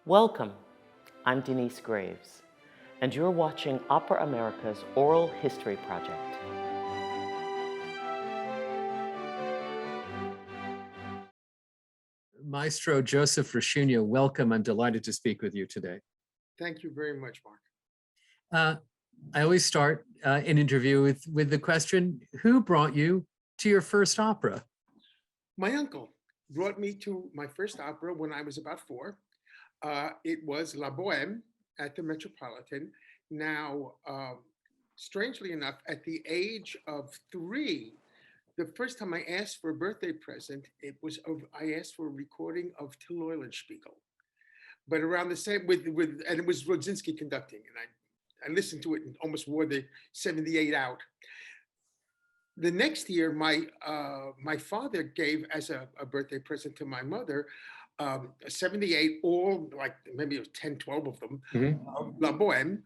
Welcome, I'm Denise Graves, and you're watching Opera America's Oral History Project. Maestro Joseph Rescigno, welcome. I'm delighted to speak with you today. Thank you very much, Mark. I always start an interview with the question, who brought you to your first opera? My uncle brought me to my first opera when I was about 4. It was La Boheme at the Metropolitan. Now, strangely enough, at the age of 3, the first time I asked for a birthday present, I asked for a recording of Till Eulenspiegel. But around the same and it was Rodzinski conducting, and I listened to it and almost wore the 78 out. The next year, my father gave as a birthday present to my mother, 78, all like maybe 10, 12 of them, La Boheme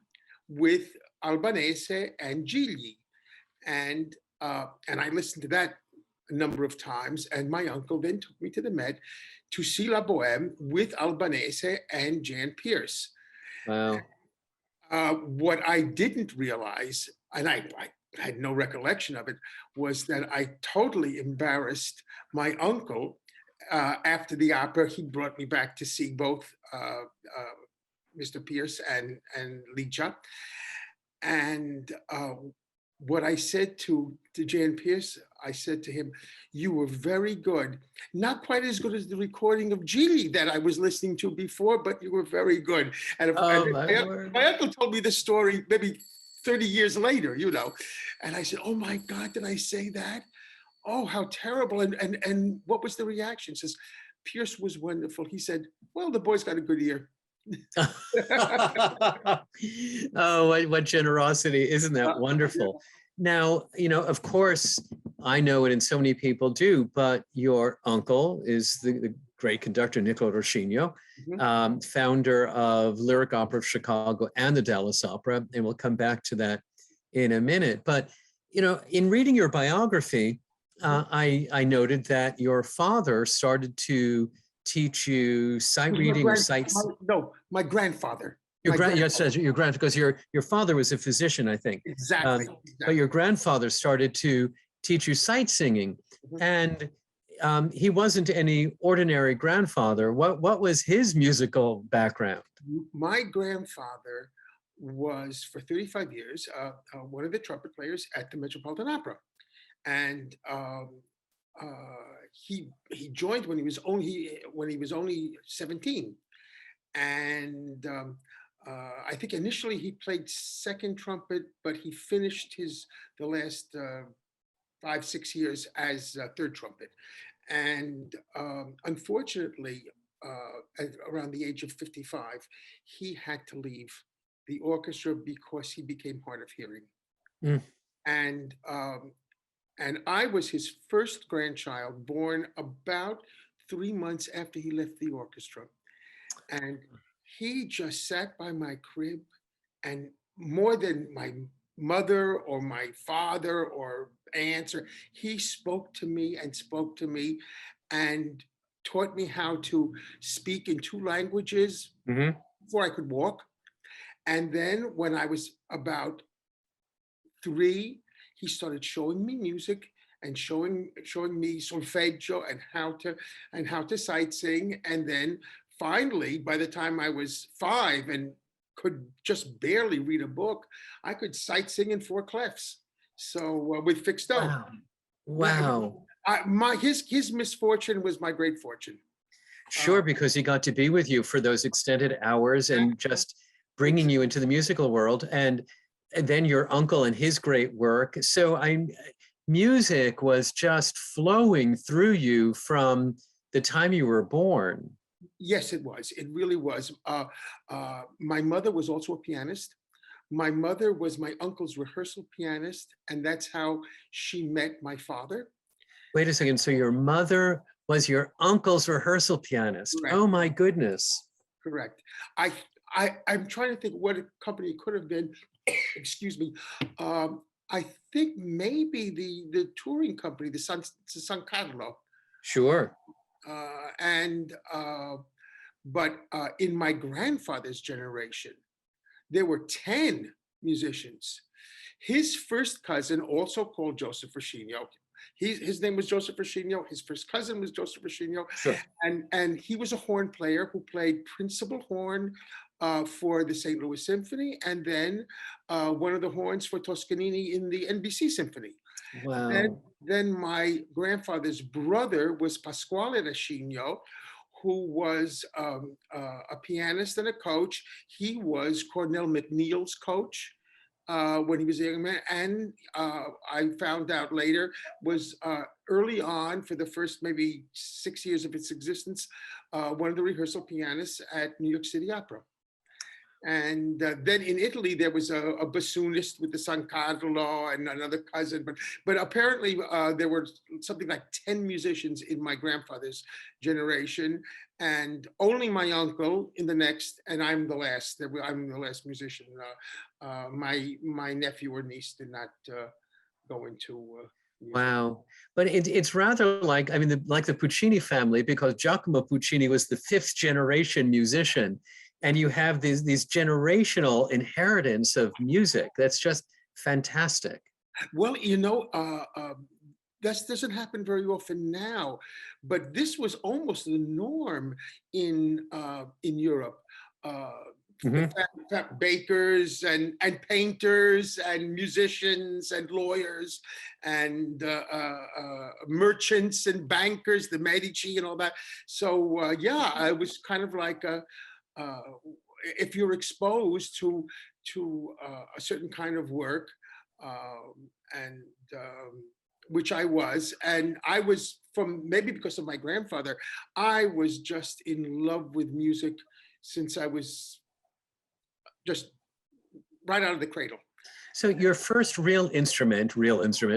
with Albanese and Gigli. And I listened to that a number of times. And my uncle then took me to the Met to see La Boheme with Albanese and Jan Pierce. Wow. What I didn't realize, and I had no recollection of it, was that I totally embarrassed my uncle. After the opera, he brought me back to see both Mr. Pierce and Licia. And what I said to Jan Pierce, I said to him, "You were very good. Not quite as good as the recording of Gigli that I was listening to before, but you were very good." And my uncle told me the story maybe 30 years later, and I said, "Oh my God, did I say that? Oh, how terrible." And what was the reaction? He says, "Pierce was wonderful." He said, "Well, the boy's got a good ear." Oh, what generosity. Isn't that wonderful? Now, of course, I know it and so many people do, but your uncle is the great conductor, Nicola Rescigno, founder of Lyric Opera of Chicago and the Dallas Opera, and we'll come back to that in a minute. But, in reading your biography, I noted that your father started to teach you sight reading or sights. My grandfather. Because your father was a physician, I think. Exactly. But your grandfather started to teach you sight singing, and he wasn't any ordinary grandfather. What was his musical background? My grandfather was, for 35 years, one of the trumpet players at the Metropolitan Opera, and he joined when he was only 17, and I think initially he played second trumpet, but he finished the last 5-6 years as third trumpet, and unfortunately, around the age of 55, he had to leave the orchestra because he became hard of hearing, and I was his first grandchild, born about 3 months after he left the orchestra. And he just sat by my crib, and more than my mother or my father or aunts, he spoke to me and taught me how to speak in 2 languages before I could walk. And then when I was about 3, he started showing me music and showing me solfeggio and how to sight sing. And then finally, by the time I was 5 and could just barely read a book, I could sight sing in 4 clefs. So with fixed tone. Wow. His misfortune was my great fortune. Sure, because he got to be with you for those extended hours and just bringing you into the musical world, and then your uncle and his great work. So music was just flowing through you from the time you were born. Yes, it was. It really was. My mother was also a pianist. My mother was my uncle's rehearsal pianist, and that's how she met my father. Wait a second. So your mother was your uncle's rehearsal pianist. Correct. Oh my goodness. Correct. I'm trying to think what a company it could have been. Excuse me. I think maybe the touring company, the San Carlo. Sure. But in my grandfather's generation, there were 10 musicians. His first cousin, also called Joseph Rescigno, his name was Joseph Rescigno. His first cousin was Joseph Rescigno, Sure. and he was a horn player who played principal horn for the St. Louis Symphony, and then one of the horns for Toscanini in the NBC Symphony. Wow. Then my grandfather's brother was Pasquale Rescigno, who was a pianist and a coach. He was Cornell McNeil's coach when he was a young man. And I found out later was early on, for the first maybe 6 years of its existence, one of the rehearsal pianists at New York City Opera. And then in Italy, there was a bassoonist with the San Carlo and another cousin. But apparently there were something like 10 musicians in my grandfather's generation, and only my uncle in the next, and I'm the last. I'm the last musician. My nephew or niece did not go into music. Wow. But it's rather like, I mean, like the Puccini family, because Giacomo Puccini was the 5th generation musician. And you have these generational inheritance of music. That's just fantastic. Well, that doesn't happen very often now, but this was almost the norm in Europe. Bakers and painters and musicians and lawyers and merchants and bankers, the Medici and all that. So yeah, it was kind of like if you're exposed to a certain kind of work, and which I was, and I was, from maybe because of my grandfather, I was just in love with music since I was just right out of the cradle. So your first real instrument,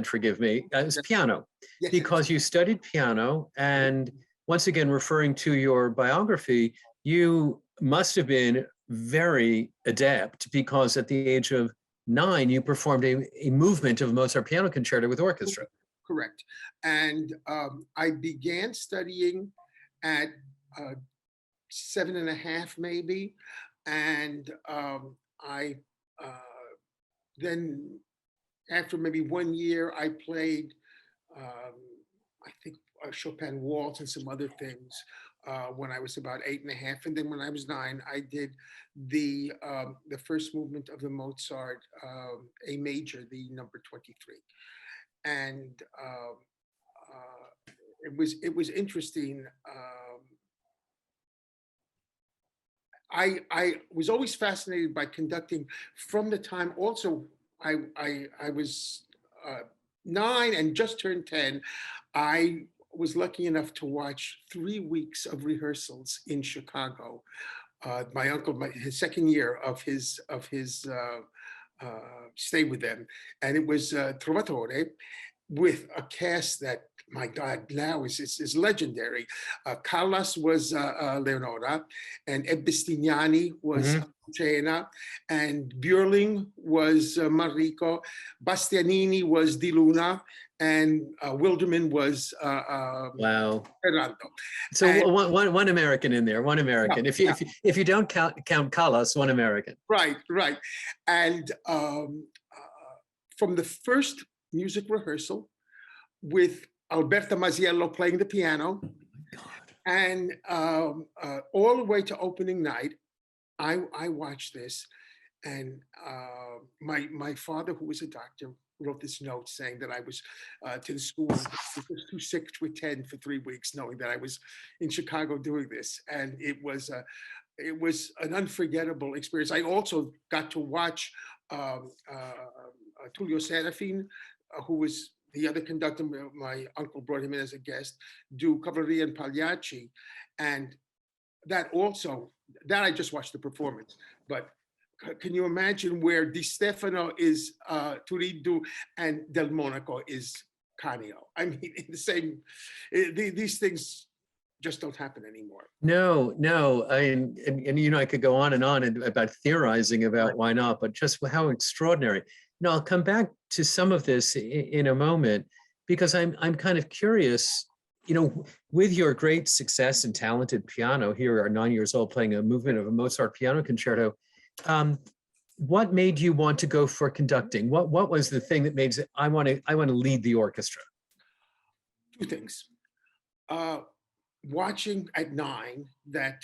forgive me, is piano, Yes, because you studied piano, and once again, referring to your biography, you must have been very adept, because at the age of 9, you performed a movement of Mozart piano concerto with orchestra. Correct. And I began studying at 7.5, maybe. And I then, after maybe 1 year, I played, I think, Chopin waltz and some other things when I was about 8.5. And then when I was 9, I did the first movement of the Mozart A major, the number 23. And it was interesting. I was always fascinated by conducting from the time also I was 9 and just turned 10. I was lucky enough to watch 3 weeks of rehearsals in Chicago. My uncle, his second year of his stay with them, and it was Trovatore, with a cast that, my God, now is legendary. Callas was Leonora, and Ebbestignani was Cena, and Björling was Manrico, Bastianini was Di Luna, and Wilderman was Wow. Fernando. So And, one American in there, one American. Yeah, if you don't count Callas, one American. right. And from the first music rehearsal with Alberto Vasiello playing the piano, and all the way to opening night, I watched this, and my father, who was a doctor, wrote this note saying that I was to the school, was too sick to attend for 3 weeks, knowing that I was in Chicago doing this, and it was an unforgettable experience. I also got to watch Tullio Serafin, who was the other conductor. My uncle brought him in as a guest, do Cavalleria and Pagliacci, and that I just watched the performance. But can you imagine where Di Stefano is Turiddu and Del Monaco is Canio? I mean, in the same, these things just don't happen anymore. No. And I could go on and on about theorizing about why not, but just how extraordinary. I'll come back to some of this in a moment, because I'm kind of curious with your great success and talented piano, here you are 9 years old playing a movement of a Mozart piano concerto. What made you want to go for conducting? What was the thing that made it, I want to lead the orchestra? Two things. Watching at 9 that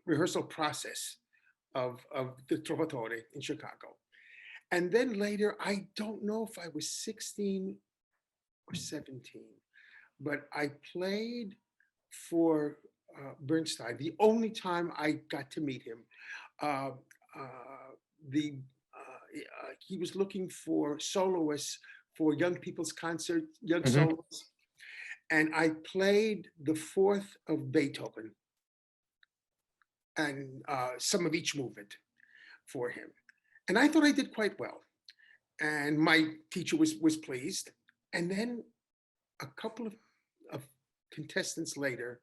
rehearsal process of the Trovatore in Chicago. And then later, I don't know if I was 16 or 17, but I played for Bernstein, the only time I got to meet him. Uh, he was looking for soloists for young people's concert, young soloists. And I played the fourth of Beethoven and some of each movement for him. And I thought I did quite well. And my teacher was pleased. And then a couple of contestants later,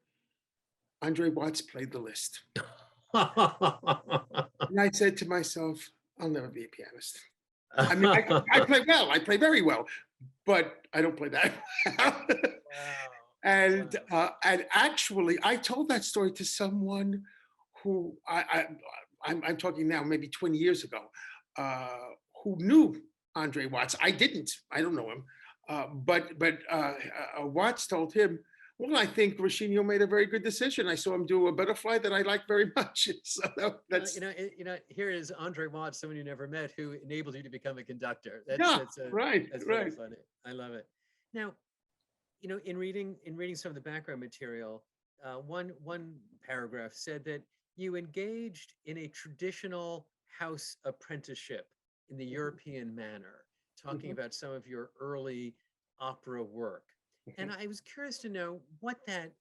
Andre Watts played the list. And I said to myself, I'll never be a pianist. I mean, I play well, I play very well, but I don't play that well. Wow. And actually, I told that story to someone who I'm talking now maybe 20 years ago, who knew Andre Watts. I didn't. I don't know him. But Watts told him, well, I think Rescigno made a very good decision. I saw him do a butterfly that I like very much. So that's here is Andre Watts, someone you never met, who enabled you to become a conductor. That's right. Very funny. I love it. Now, in reading some of the background material, one paragraph said that you engaged in a traditional house apprenticeship in the European manner, talking about some of your early opera work. And I was curious to know what that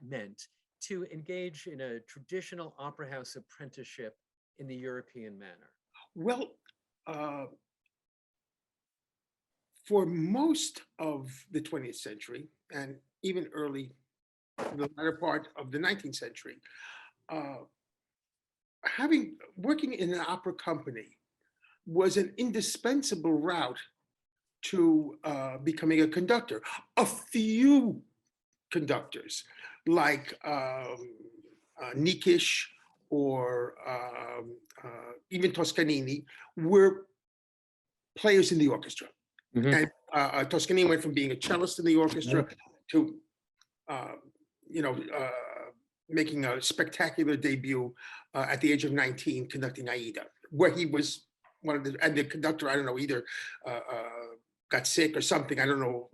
meant, to engage in a traditional opera house apprenticeship in the European manner. Well, for most of the 20th century, and even early, the latter part of the 19th century, working in an opera company was an indispensable route to becoming a conductor. A few conductors, like Nikisch or even Toscanini, were players in the orchestra. And Toscanini went from being a cellist in the orchestra to, making a spectacular debut at the age of 19, conducting Aida, where he was and the conductor, I don't know, either got sick or something. I don't know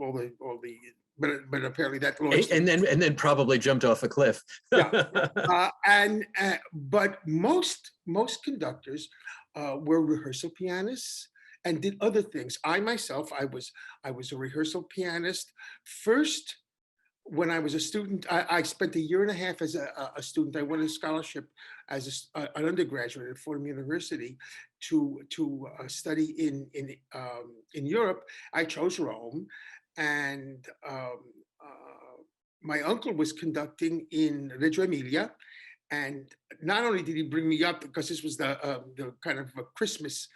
but apparently that lost. And then probably jumped off a cliff. Yeah. But most conductors were rehearsal pianists and did other things. I myself, I was a rehearsal pianist. First, when I was a student, I spent a year and a half as a student. I won a scholarship as an undergraduate at Fordham University to study in Europe. I chose Rome, and my uncle was conducting in Reggio Emilia. And not only did he bring me up, because this was the kind of a Christmas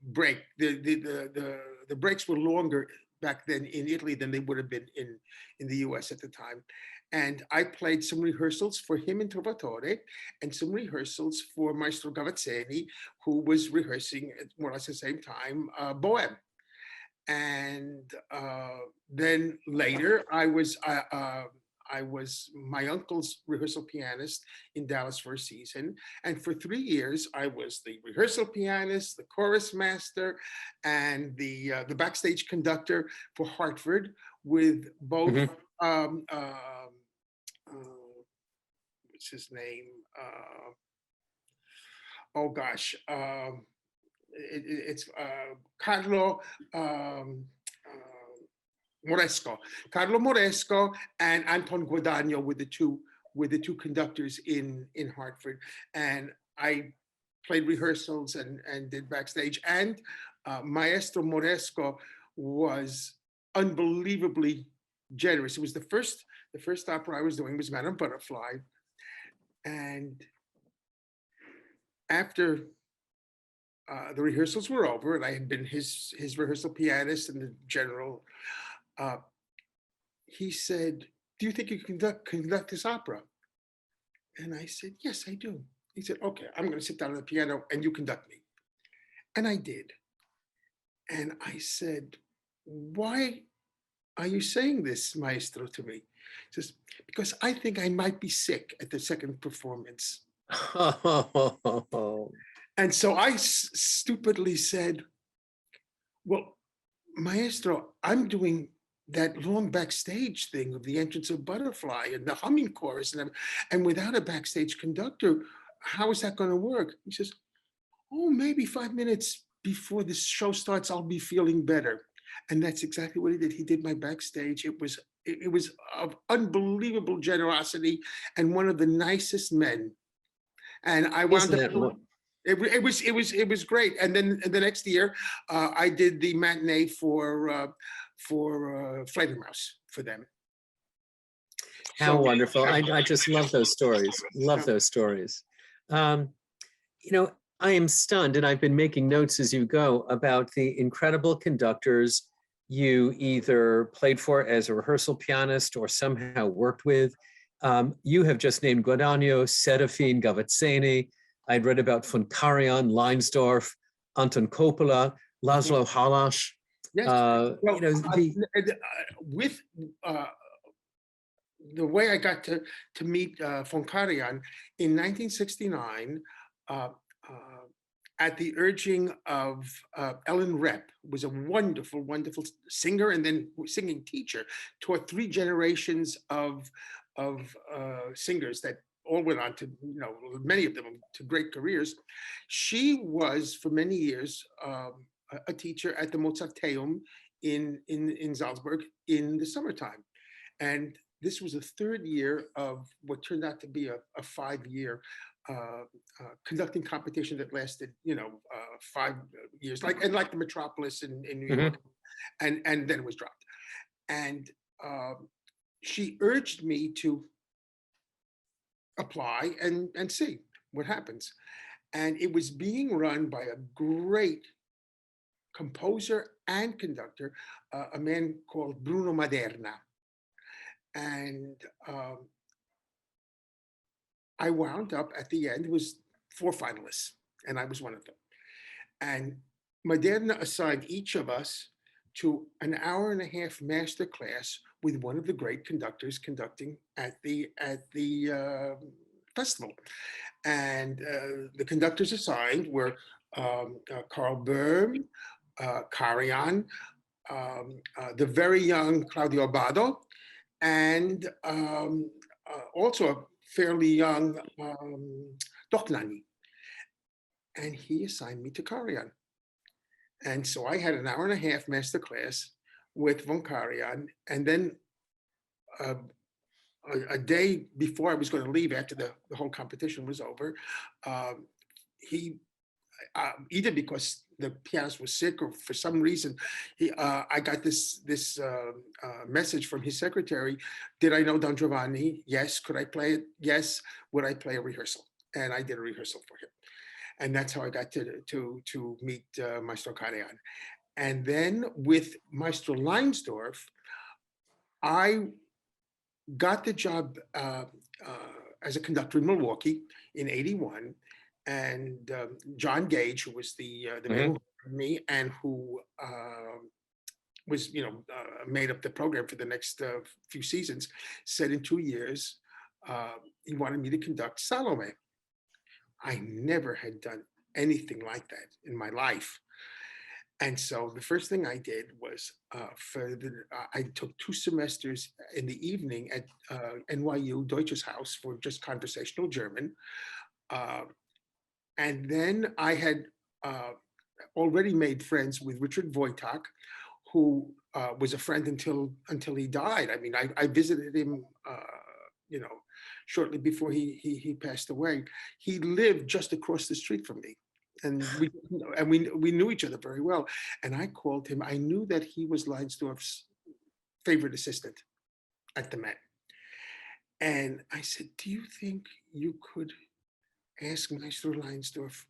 break. The breaks were longer back then in Italy than they would have been in the US at the time. And I played some rehearsals for him in Trovatore and some rehearsals for Maestro Gavazzeni, who was rehearsing at more or less the same time, Bohème. And then later I was my uncle's rehearsal pianist in Dallas for a season. And for 3 years, I was the rehearsal pianist, the chorus master, and the backstage conductor for Hartford, with both, what's his name? Oh gosh, it's Carlo Carlo Moresco and Anton Guadagno were the two conductors in Hartford. And I played rehearsals and did backstage. And Maestro Moresco was unbelievably generous. It was the first opera I was doing was Madame Butterfly. And after the rehearsals were over, and I had been his rehearsal pianist and the general, uh, he said, "Do you think you can conduct this opera?" And I said, "Yes, I do." He said, "Okay, I'm going to sit down at the piano and you conduct me." And I did. And I said, "Why are you saying this, maestro, to me?" He says, "Because I think I might be sick at the second performance." And so I stupidly said, "Well, maestro, I'm doing that long backstage thing of the entrance of Butterfly and the humming chorus, and without a backstage conductor, how is that going to work?" He says, "Oh, maybe 5 minutes before the show starts, I'll be feeling better." And that's exactly what he did. He did my backstage. It was of unbelievable generosity and one of the nicest men. And I wound Isn't up that doing it was great. And then the next year, I did the matinee for Fledermaus for them. how So wonderful? I just love those stories. Love those stories. Um, you know, I am stunned, and I've been making notes as you go about the incredible conductors you either played for as a rehearsal pianist or somehow worked with. You have just named Guadagno, Serafin, Gavazzeni. I'd read about von Karajan, Leinsdorf, Anton Coppola, Laszlo Halas. yes, well, with the way I got to meet von Karajan in 1969, uh, uh, at the urging of Ellen Repp, who was a wonderful, wonderful singer and then singing teacher, taught 3 generations of singers that all went on to, many of them to great careers. She was for many years a teacher at the Mozarteum in Salzburg in the summertime. And this was the 3rd year of what turned out to be a 5-year conducting competition that lasted, 5 years, like the Metropolis in New York, and then it was dropped. And she urged me to apply and see what happens. And it was being run by a great composer and conductor, a man called Bruno Maderna. And I wound up at the end, it was 4 finalists, and I was one of them. And Maderna assigned each of us to an hour-and-a-half master class with one of the great conductors conducting at the festival. And the conductors assigned were Carl Böhm, Karajan, the very young Claudio Abbado, and also a fairly young Dochnani. And he assigned me to Karajan. And so I had an hour-and-a-half master class with von Karajan. And then a day before I was going to leave, after the whole competition was over, he, either because the pianist was sick or for some reason, I got this message from his secretary. Did I know Don Giovanni? Yes. Could I play it? Yes. Would I play a rehearsal? And I did a rehearsal for him. And that's how I got to meet Maestro Karajan. And then with Maestro Leinsdorf, I got the job as a conductor in Milwaukee in '81. And John Gage, who was the man who hired me and who was, made up the program for the next few seasons, said in 2 years, he wanted me to conduct Salome. I never had done anything like that in my life. And so the first thing I did was I took 2 semesters in the evening at NYU Deutsches Haus for just conversational German. And then I had already made friends with Richard Wojtak, who was a friend until he died. I mean, I visited him, shortly before he passed away. He lived just across the street from me, and we knew each other very well. And I called him. I knew that he was Leinsdorf's favorite assistant at the Met. And I said, "Do you think you could ask Maestro Leinsdorf?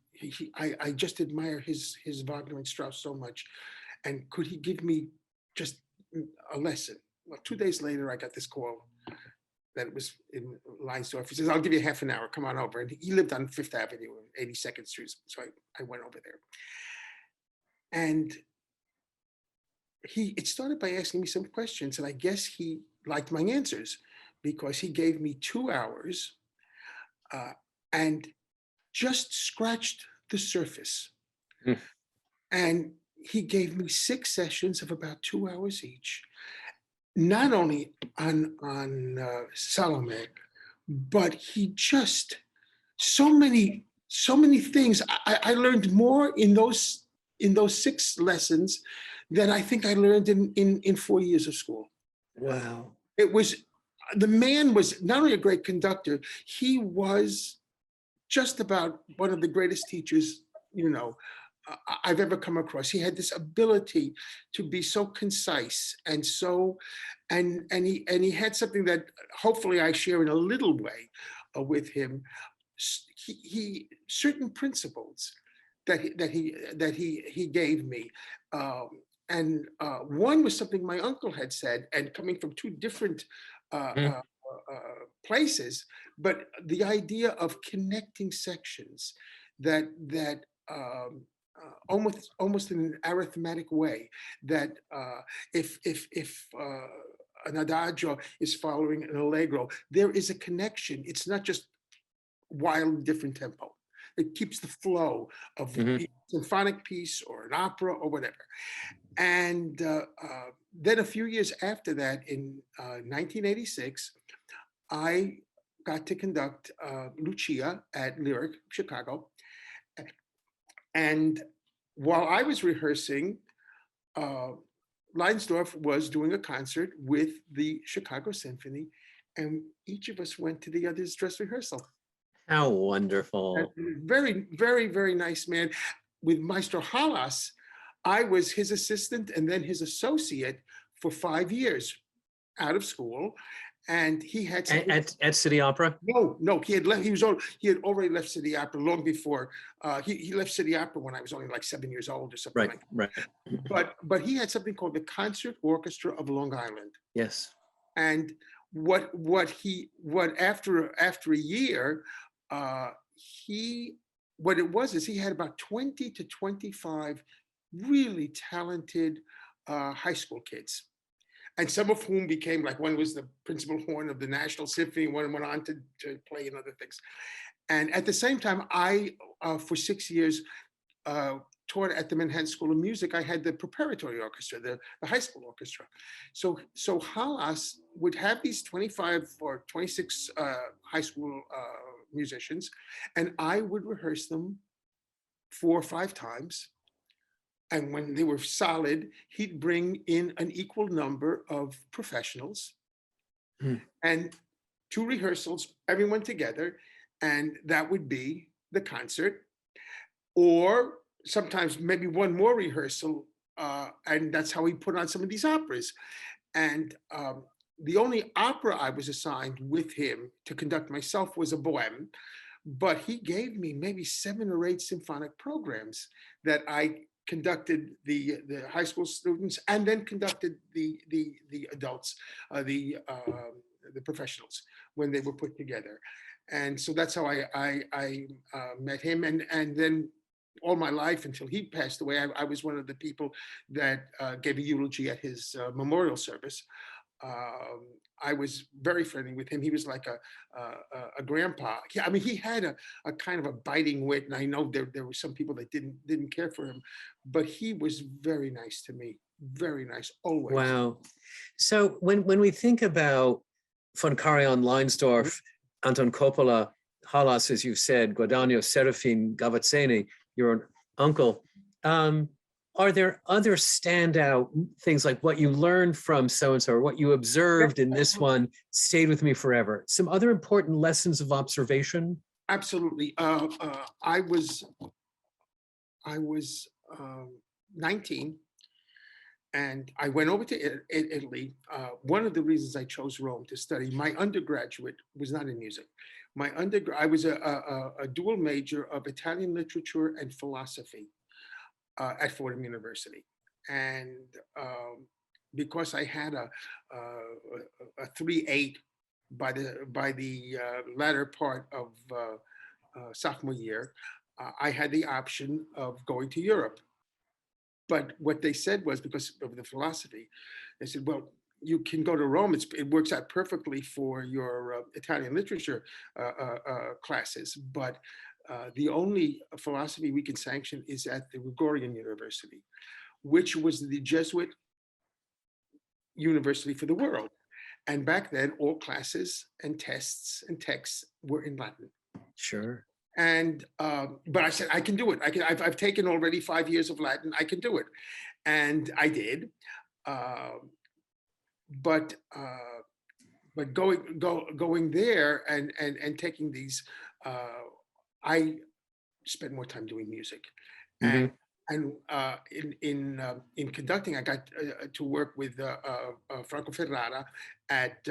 I just admire his Wagner and Strauss so much, and could he give me just a lesson. Well, 2 days later, I got this call that it was in Leinsdorf. He says, "I'll give you half an hour. Come on over." And he lived on Fifth Avenue and 82nd Street. So I went over there. And it started by asking me some questions. And I guess he liked my answers because he gave me 2 hours and just scratched the surface. Hmm. And he gave me 6 sessions of about 2 hours each, not only on Salome, but he just so many things. I learned more in those 6 lessons than I think I learned in 4 years of school. Wow. The man was not only a great conductor, he was just about one of the greatest teachers, I've ever come across. He had this ability to be so concise and he had something that hopefully I share in a little way with him. He certain principles that he gave me. And one was something my uncle had said, and coming from two different places, but the idea of connecting sections that almost in an arithmetic way, that if an adagio is following an allegro, there is a connection. It's not just wildly different tempo. It keeps the flow of a symphonic piece or an opera or whatever. And then a few years after that, in 1986, I got to conduct Lucia at Lyric, Chicago. And while I was rehearsing, Leinsdorf was doing a concert with the Chicago Symphony, and each of us went to the other's dress rehearsal. How wonderful. Very, very, very nice man. With Maestro Halas, I was his assistant and then his associate for 5 years out of school. And he had at City Opera? No, he had left. He had already left City Opera long before. He left City Opera when I was only like 7 years old or something like that. Right. But he had something called the Concert Orchestra of Long Island. Yes. And what after a year, what it was is he had about 20 to 25 really talented high school kids. And some of whom became, like, one was the principal horn of the National Symphony, one went on to play in other things. And at the same time, I, for 6 years, taught at the Manhattan School of Music. I had the preparatory orchestra, the high school orchestra. So Halas would have these 25 or 26 high school musicians, and I would rehearse them 4 or 5 times. And when they were solid, he'd bring in an equal number of professionals and 2 rehearsals, everyone together, and that would be the concert. Or sometimes maybe one more rehearsal, and that's how he put on some of these operas. And the only opera I was assigned with him to conduct myself was a bohème, but he gave me maybe 7 or 8 symphonic programs that I conducted the high school students, and then conducted the adults, the professionals when they were put together. And so that's how I met him. And then all my life until he passed away, I was one of the people that gave a eulogy at his memorial service. I was very friendly with him. He was like a grandpa. I mean, he had a kind of a biting wit, and I know there were some people that didn't care for him, but he was very nice to me. Very nice, always. Wow. So when we think about von Karajan, Leinsdorf, Anton Coppola, Halas, as you said, Guadagno, Serafin, Gavazzeni, your uncle, are there other standout things, like what you learned from so-and-so, or what you observed in this one stayed with me forever? Some other important lessons of observation? Absolutely. I was 19, and I went over to Italy. One of the reasons I chose Rome to study, my undergraduate was not in music. I was a dual major of Italian literature and philosophy at Fordham University. And because I had a 3.8 by the latter part of sophomore year, I had the option of going to Europe. But what they said was, because of the philosophy, they said, well, you can go to Rome. It works out perfectly for your Italian literature classes, but the only philosophy we can sanction is at the Gregorian University, which was the Jesuit university for the world. And back then, all classes and tests and texts were in Latin. Sure. And but I said, I can do it. I've taken already 5 years of Latin. I can do it, and I did. But going there and taking these, I spent more time doing music, and in conducting, I got to work with Franco Ferrara at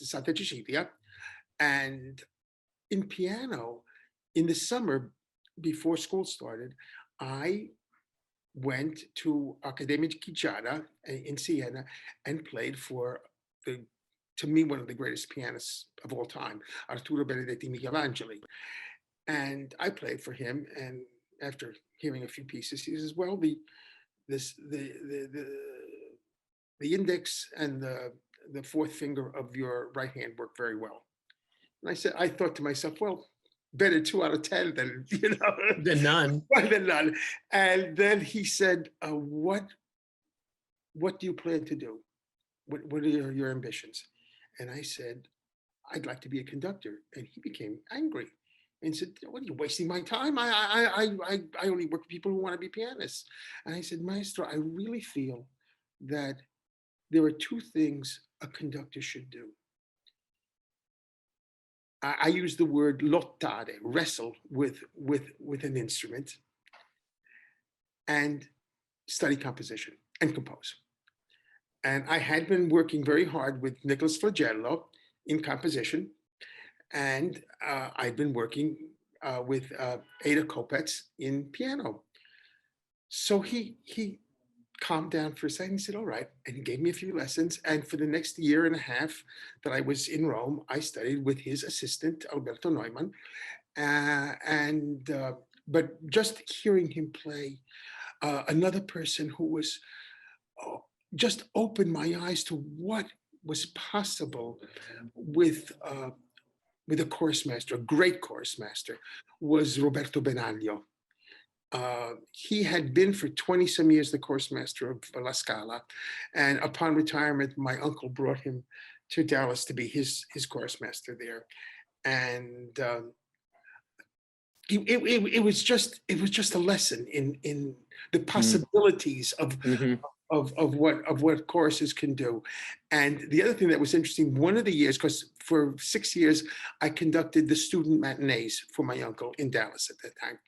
Santa Cecilia, and in piano. In the summer, before school started, I went to Accademia Chiara in Siena and played for to me, one of the greatest pianists of all time, Arturo Benedetti Michelangeli. And I played for him, and after hearing a few pieces, he says, well, the index and the fourth finger of your right hand work very well. And I thought to myself, well, better 2 out of 10 than, than none. Than none. And then he said, what do you plan to do? What are your ambitions? And I said, I'd like to be a conductor. And he became angry and said, what are you wasting my time? I only work with people who want to be pianists. And I said, Maestro, I really feel that there are 2 things a conductor should do. I use the word lottare, wrestle with an instrument, and study composition and compose. And I had been working very hard with Nicholas Flagello in composition, and I'd been working with Ada Kopetz in piano. So he calmed down for a second. He said, all right. And he gave me a few lessons. And for the next year and a half that I was in Rome, I studied with his assistant, Alberto Neumann. But just hearing him play, another person who was just opened my eyes to what was possible with a chorus master, a great chorus master, was Roberto Benaglio. He had been for 20 some years the chorus master of La Scala, and upon retirement, my uncle brought him to Dallas to be his chorus master there, and it was just a lesson in the possibilities of what choruses can do. And the other thing that was interesting, one of the years, because for 6 years I conducted the student matinees for my uncle in Dallas at that time.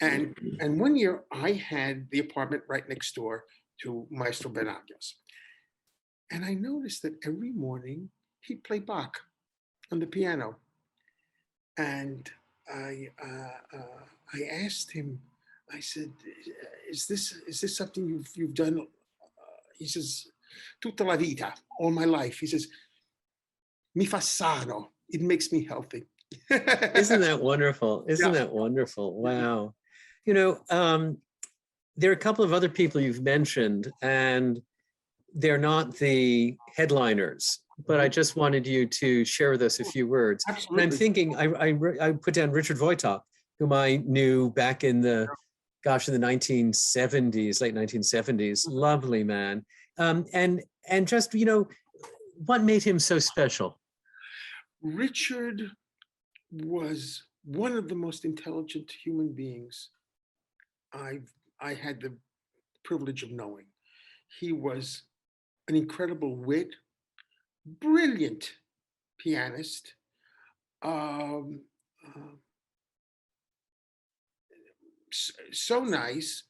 And one year I had the apartment right next door to Maestro Benaglio's. And I noticed that every morning he'd play Bach on the piano. And I asked him, I said, is this something you've done? He says, tutta la vita, all my life. He says, mi fa sano, it makes me healthy. Isn't that wonderful? Isn't that wonderful? Wow. There are a couple of other people you've mentioned, and they're not the headliners, but I just wanted you to share with us a few words. Absolutely. And I'm thinking, I put down Richard Wojtak, whom I knew back in the 1970s, late 1970s, lovely man. And just, what made him so special? Richard was one of the most intelligent human beings I had the privilege of knowing. He was an incredible wit, brilliant pianist, so nice,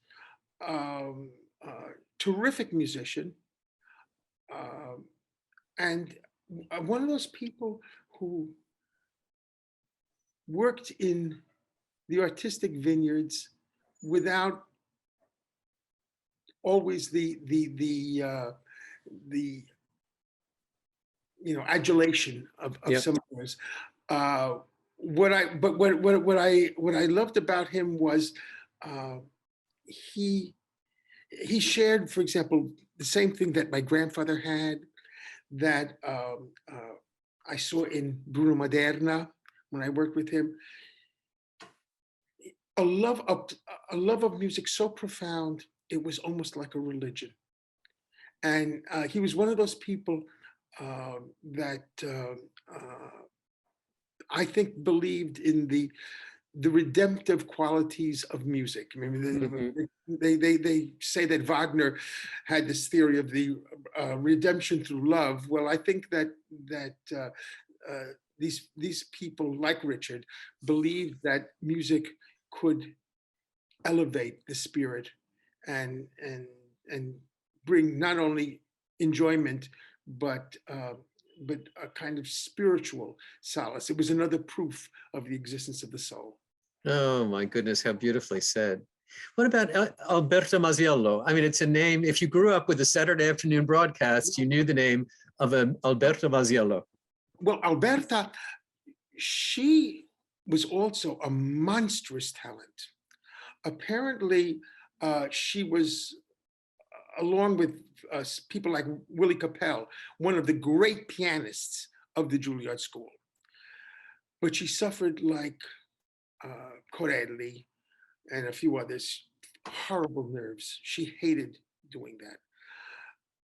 terrific musician, and one of those people who worked in the artistic vineyards without always the the adulation of Yep. some others. What I loved about him was he shared, for example, the same thing that my grandfather had, that I saw in Bruno Maderna when I worked with him. A love of music so profound, it was almost like a religion. And he was one of those people that I think believed in the redemptive qualities of music. I mean, they say that Wagner had this theory of the redemption through love. Well, I think that these people like Richard believed that music could elevate the spirit and bring not only enjoyment but a kind of spiritual solace. It was another proof of the existence of the soul. Oh my goodness, how beautifully said. What about Alberto Vasiello? I mean, it's a name, if you grew up with the Saturday afternoon broadcast, you knew the name of Alberto Vasiello. Well, Alberta, she was also a monstrous talent. Apparently, she was, along with people like Willie Capel, one of the great pianists of the Juilliard School. But she suffered, like Corelli and a few others, horrible nerves. She hated doing that.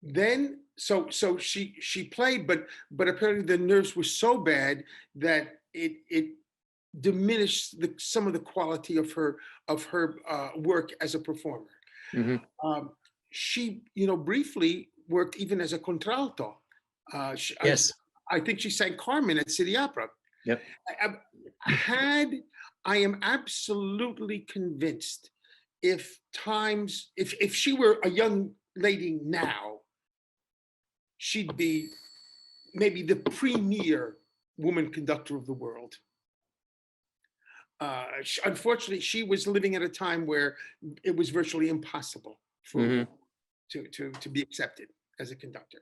Then, so she played, but apparently the nerves were so bad that it diminished some of the quality of her work as a performer. She, Briefly worked even as a contralto. Yes. I think she sang Carmen at City Opera. Yep. I am absolutely convinced if she were a young lady now, she'd be maybe the premier woman conductor of the world. Unfortunately, she was living at a time where it was virtually impossible for to be accepted as a conductor.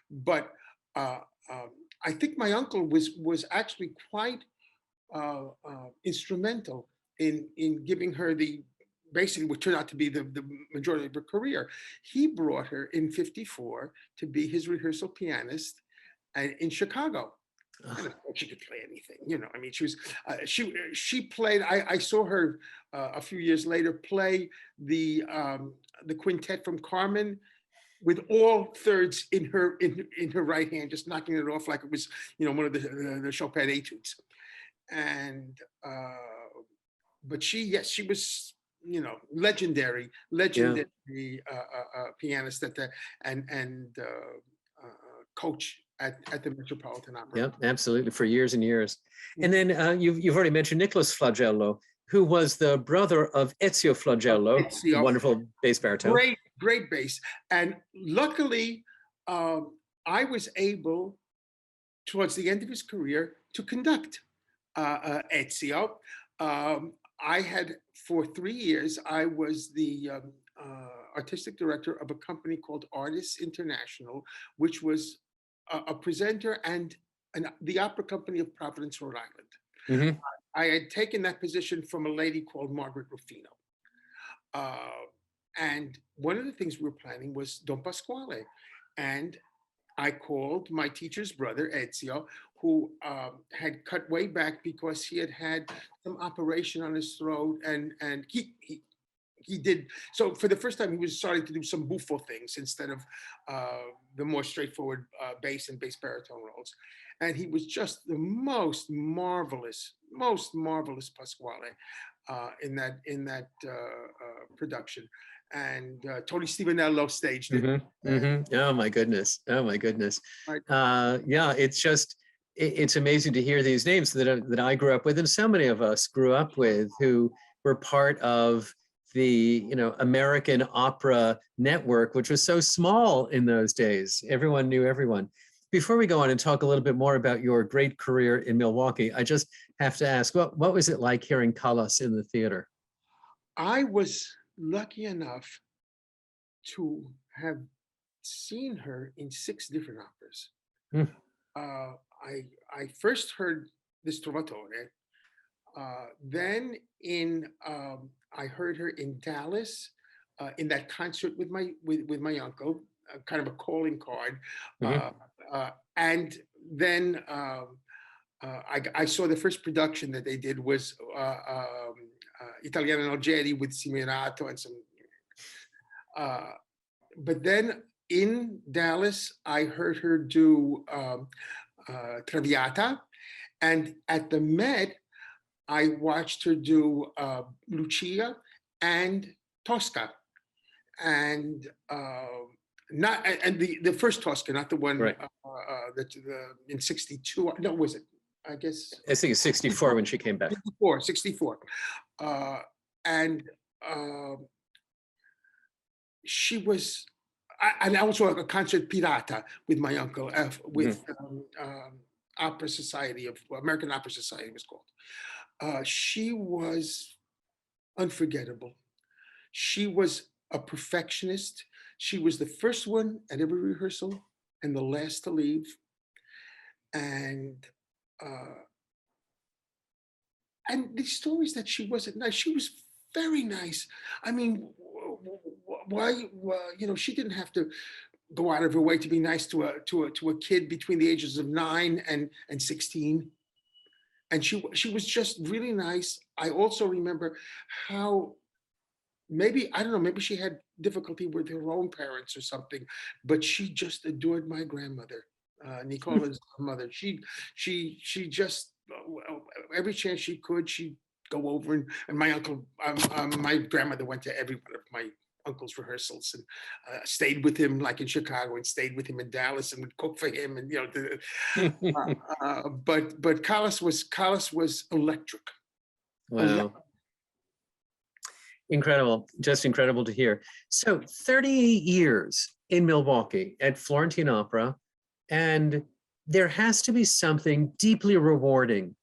But I think my uncle was actually quite instrumental in giving her basically what turned out to be the majority of her career. He brought her in '54 to be his rehearsal pianist in Chicago. And she could play anything, I mean, she played. I saw her a few years later play the quintet from Carmen with all thirds in her right hand, just knocking it off like it was, one of the Chopin etudes. And but she was, legendary pianist and coach at the Metropolitan Opera. Yep, absolutely, for years and years. And then you've already mentioned Nicholas Flagello, who was the brother of Ezio Flagello, wonderful bass baritone. Great bass. And luckily, I was able, towards the end of his career, to conduct Ezio. I had, for 3 years, I was the artistic director of a company called Artists International, which was a presenter and the opera company of Providence, Rhode Island. I had taken that position from a lady called Margaret Ruffino. And one of the things we were planning was Don Pasquale. And I called my teacher's brother, Ezio, who had cut way back because he had some operation on his throat, and he did. So for the first time, he was starting to do some buffo things instead of the more straightforward bass and bass baritone roles. And he was just the most marvelous Pasquale in that production. And Tony Stevenello staged it. Oh my goodness! Right. Yeah, it's amazing to hear these names that I grew up with, and so many of us grew up with, who were part of the American opera network, which was so small in those days. Everyone knew everyone. Before we go on and talk a little bit more about your great career in Milwaukee, I just have to ask, what was it like hearing Callas in the theater? I was lucky enough to have seen her in 6 different operas. Mm. I first heard this Trovatore. Then I heard her in Dallas in that concert with my uncle, kind of a calling card. Mhm. And then I saw the first production that they did was Italiano and Algeri with Simirato and some. But then in Dallas, I heard her do Traviata, and at the Met, I watched her do Lucia and Tosca, and not and the first Tosca, not the one Right. that in '62. No, was it? I guess I think it's 64 when she came back. 64. And she was, and also a concert pirata with my uncle, with Opera Society of American Opera Society, it was called. She was unforgettable. She was a perfectionist. She was the first one at every rehearsal and the last to leave. And the stories that she wasn't nice, she was very nice. I mean, why, she didn't have to go out of her way to be nice to a kid between the ages of 9 and 16. And she was just really nice. I also remember how maybe, I don't know, maybe she had difficulty with her own parents or something, but she just adored my grandmother, Nicola's mother. She just, every chance she could, she'd go over and my uncle, my grandmother went to every one of my uncle's rehearsals and stayed with him, like in Chicago, and stayed with him in Dallas and would cook for him. And, but Callas was electric. Wow. Incredible, just incredible to hear. So 38 years in Milwaukee at Florentine Opera, and there has to be something deeply rewarding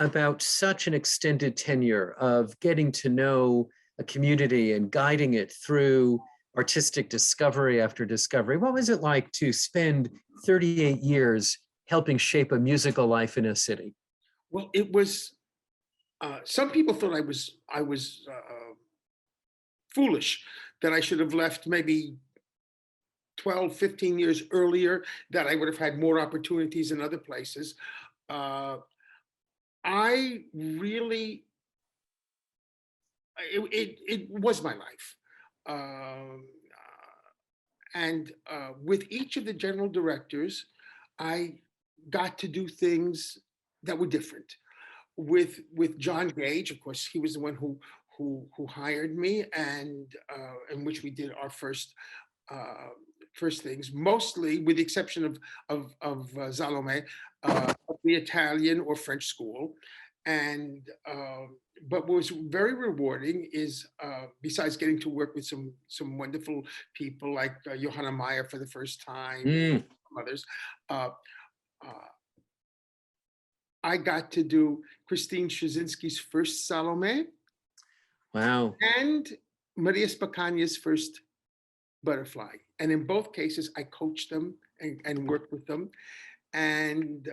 about such an extended tenure of getting to know a community and guiding it through artistic discovery after discovery. What was it like to spend 38 years helping shape a musical life in a city? Well, it was, some people thought I was foolish, that I should have left maybe 12, 15 years earlier, that I would have had more opportunities in other places. I really, it was my life. And with each of the general directors, I got to do things that were different. With John Gage, of course, he was the one who hired me, and in which we did our first things, mostly with the exception of Salome, the Italian or French school. And but what was very rewarding is, besides getting to work with some wonderful people like Johanna Meyer for the first time, and some others, uh, I got to do Christine Straczynski's first Salome. Wow. And Maria Spacagna's first Butterfly. And in both cases, I coached them and worked with them. And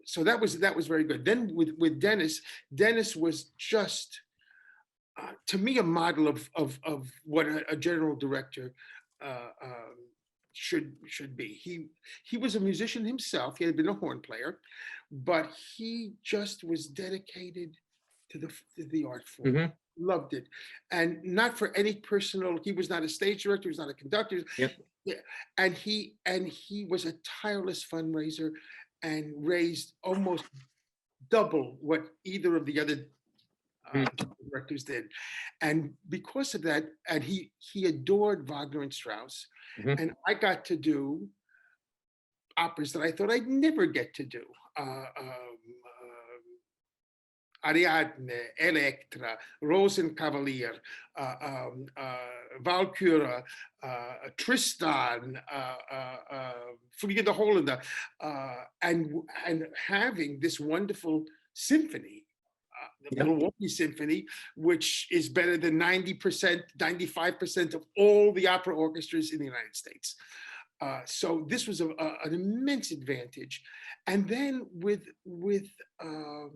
so that was very good. Then with Dennis was just, to me, a model of what a general director should be. He was a musician himself. He had been a horn player, but he just was dedicated to the art form. Mm-hmm. Loved it. And not for any personal, he was not a stage director, he was not a conductor. Yep. Yeah. And he was a tireless fundraiser and raised almost double what either of the other directors did. And because of that, and he adored Wagner and Strauss. Mm-hmm. And I got to do operas that I thought I'd never get to do. Ariadne, Electra, Rosenkavalier, Valkyra, Tristan, Frieda Hollander, and having this wonderful symphony the Yep. Milwaukee Symphony, which is better than 90%, 95% of all the opera orchestras in the United States. So this was an immense advantage. And then with Bill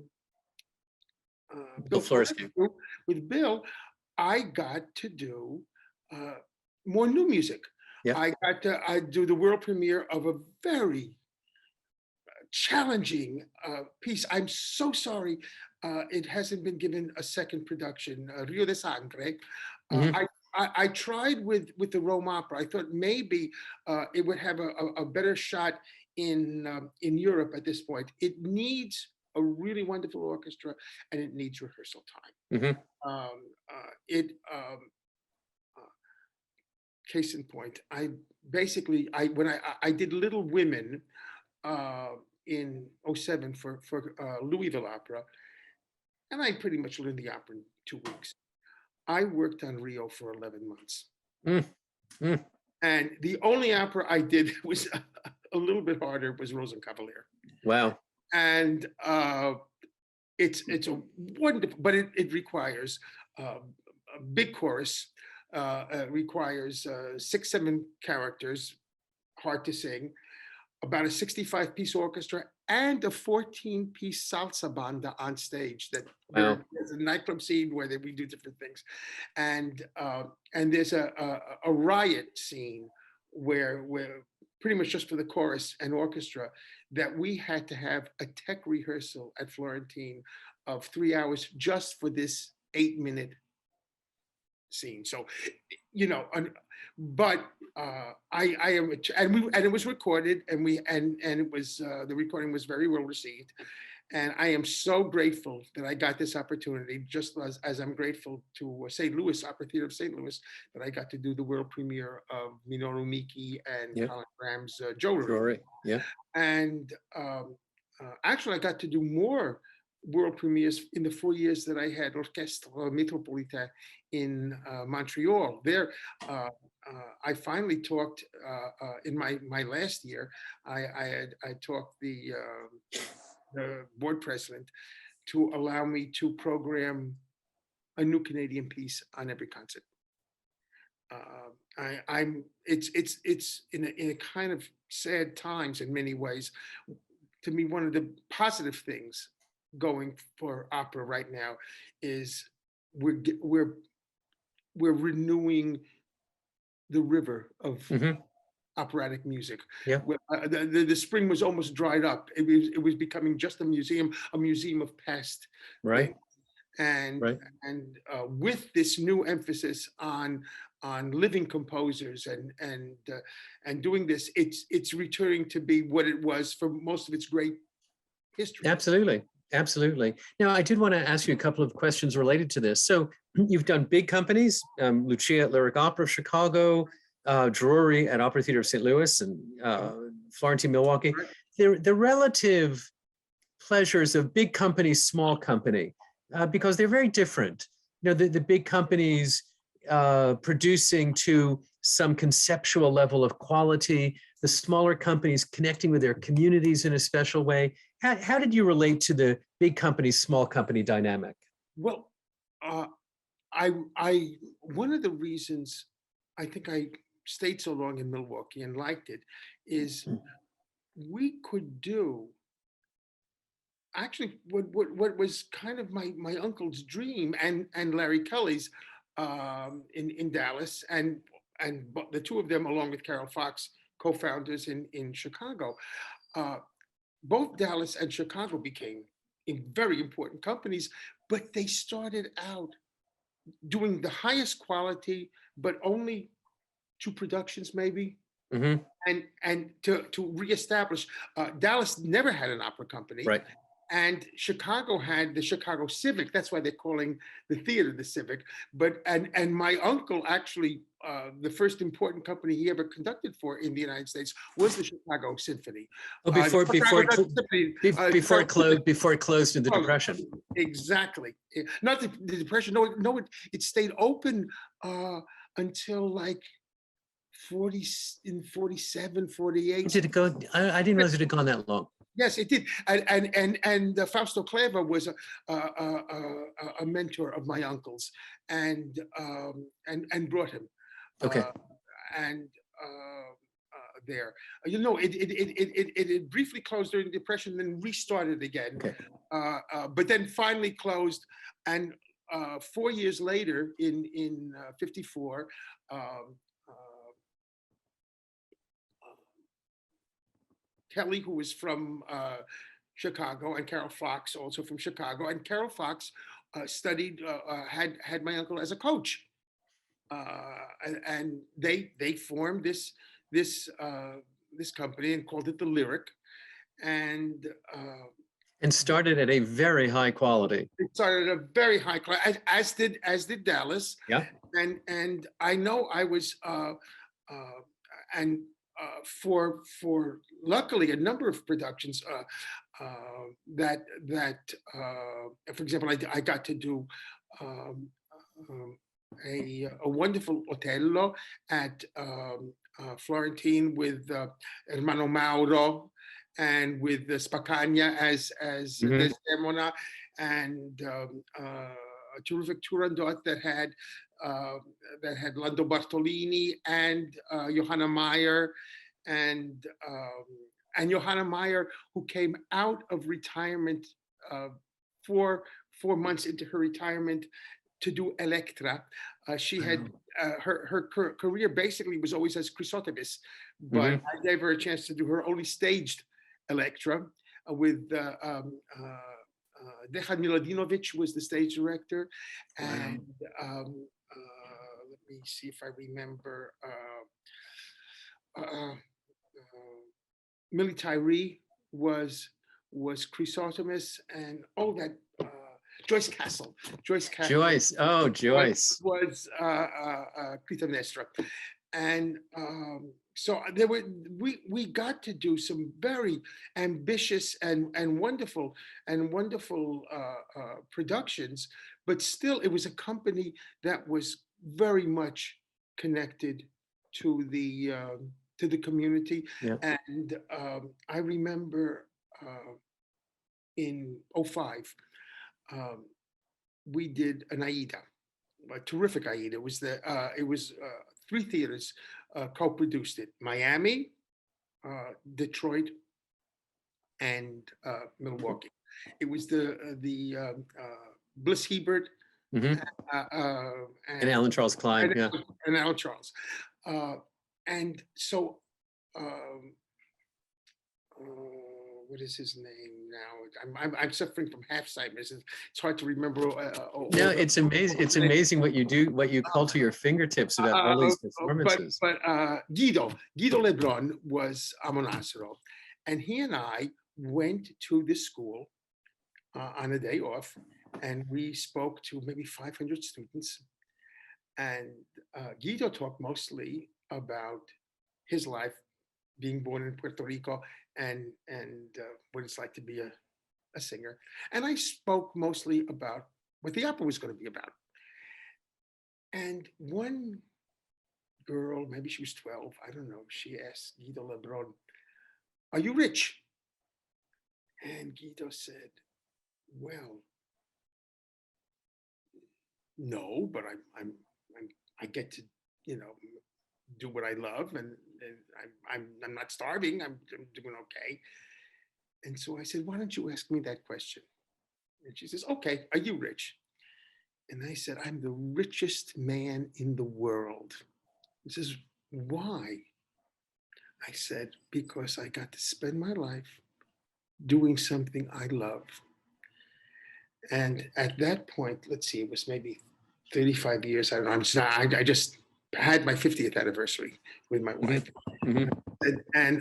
Bill Florescu. Florescu, with Bill, I got to do more new music. Yeah. I do the world premiere of a very challenging piece. I'm so sorry it hasn't been given a second production, Rio de Sangre. Mhm. I tried with the Rome Opera. I thought maybe it would have a better shot in Europe at this point. It needs a really wonderful orchestra and it needs rehearsal time. Mhm. Case in point, when I did Little Women in '07 for Louisville Opera, and I pretty much learned the opera in 2 weeks. I worked on Rio for 11 months. Mm. Mm. And the only opera I did was a little bit harder was Rosenkavalier. Wow. And it's a wonderful, but it requires a big chorus, requires 6, 7 characters, hard to sing, about a 65-piece orchestra and a 14-piece salsa banda on stage. Wow. There's a nightclub scene where we do different things, and there's a riot scene where pretty much just for the chorus and orchestra that we had to have a tech rehearsal at Florentine of 3 hours just for this 8-minute scene. So, but I am, and it was recorded, and it was the recording was very well received, and I am so grateful that I got this opportunity. Just as I'm grateful to St. Louis Opera Theater of St. Louis that I got to do the world premiere of Minoru Miki and Colin Graham's Jewelry. Yeah. And actually, I got to do more world premieres in the 4 years that I had Orchestre Métropolitain in Montreal. There, I finally talked in my last year. I talked the board president to allow me to program a new Canadian piece on every concert. It's in a kind of sad times in many ways. To me, one of the positive things going for opera right now is we're renewing the river of operatic music. Yeah. The spring was almost dried up. It was becoming just a museum of past Right. things. And with this new emphasis on living composers and doing this, it's returning to be what it was for most of its great history. Absolutely. Now, I did want to ask you a couple of questions related to this. So you've done big companies, Lucia at Lyric Opera of Chicago, Drury at Opera Theater of St. Louis, and Florentine, Milwaukee. The relative pleasures of big company, small company, because they're very different. The big companies producing to some conceptual level of quality, the smaller companies connecting with their communities in a special way. How did you relate to the big company, small company dynamic? Well, one of the reasons I think I stayed so long in Milwaukee and liked it is we could do actually what was kind of my uncle's dream and Larry Kelly's in Dallas, and the two of them, along with Carol Fox, co-founders in Chicago. Both Dallas and Chicago became very important companies, but they started out doing the highest quality, but only 2 productions maybe. And to reestablish, Dallas never had an opera company. Right. And Chicago had the Chicago Civic. That's why they're calling the theater the Civic. But and my uncle actually, the first important company he ever conducted for in the United States was the Chicago Symphony. Oh, before it closed in the Depression. Exactly. Not the Depression. No, it stayed open until like 47, 48. Did it go? I didn't realize it had gone that long. Yes, it did. And Fausto Clever was a mentor of my uncle's, and brought him. Okay. And there, it briefly closed during the Depression, then restarted again. Okay. But then finally closed, and 4 years later, in '54. Kelly, who was from Chicago, and Carol Fox, also from Chicago, and Carol Fox studied, had my uncle as a coach, and they formed this company and called it the Lyric, and started at a very high quality. it started at a very high class, as did Dallas. Yeah. And I know I was and for luckily a number of productions that for example, I got to do a wonderful Otello at Florentine with Hermano Mauro, and with Spacagna as Desdemona, and a terrific Turandot that had Lando Bartolini and Johanna Meyer, and Johanna Meyer, who came out of retirement 4 months into her retirement to do Electra. She had her career basically was always as Chrysothemis, but I gave her a chance to do her only staged Electra with Dejan Miladinovic was the stage director, and let me see if I remember. Military was Chrysothemis, and that Joyce Castle. Joyce, oh, Joyce was Clytemnestra, and so there were we got to do some very ambitious and wonderful productions, but still it was a company that was very much connected to the community. Yeah. And I remember in '05 we did an Aida, a terrific Aida. It was 3 theaters co-produced it: Miami, Detroit, and Milwaukee. It was the Bliss Hebert and Alan Charles Clyde, and Alan Charles, and so what is his name now? I'm suffering from Alzheimer's. It's hard to remember. No, it's amazing. It's amazing what you do, what you call to your fingertips about all these performances. But Guido Lebron was a Monasero, and he and I went to this school on a day off, and we spoke to maybe 500 students. And Guido talked mostly about his life, being born in Puerto Rico, and what it's like to be a singer. And I spoke mostly about what the opera was going to be about. And one girl, maybe she was 12, I don't know, she asked Guido Lebron, "Are you rich?" And Guido said, "Well, no, but I get to, do what I love, and I'm not starving. I'm doing okay." And so I said, "Why don't you ask me that question?" And she says, "Okay, are you rich?" And I said, "I'm the richest man in the world." He says, "Why?" I said, "Because I got to spend my life doing something I love." And at that point, let's see, it was maybe 35 years. I don't know. I just had my 50th anniversary with my wife. And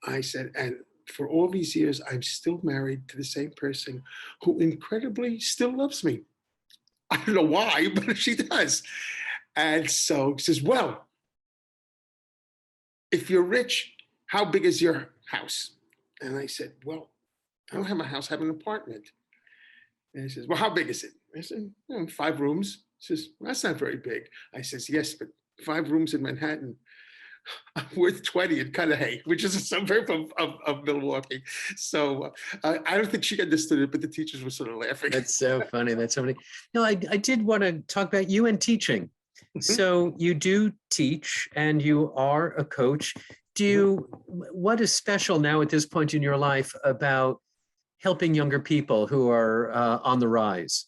I said, and for all these years, I'm still married to the same person who incredibly still loves me. I don't know why, but she does. And so she says, "Well, if you're rich, how big is your house?" And I said, "Well, I don't have a house, I have an apartment." And he says, "Well, how big is it?" I said, 5 rooms. He says, "Well, that's not very big." I says, "Yes, but 5 rooms in Manhattan I'm worth 20 in Cudahy, which is a suburb of Milwaukee. So I don't think she understood it, but the teachers were sort of laughing. That's so funny. That's so funny. No, I did want to talk about you and teaching. So you do teach and you are a coach. What is special now at this point in your life about helping younger people who are on the rise?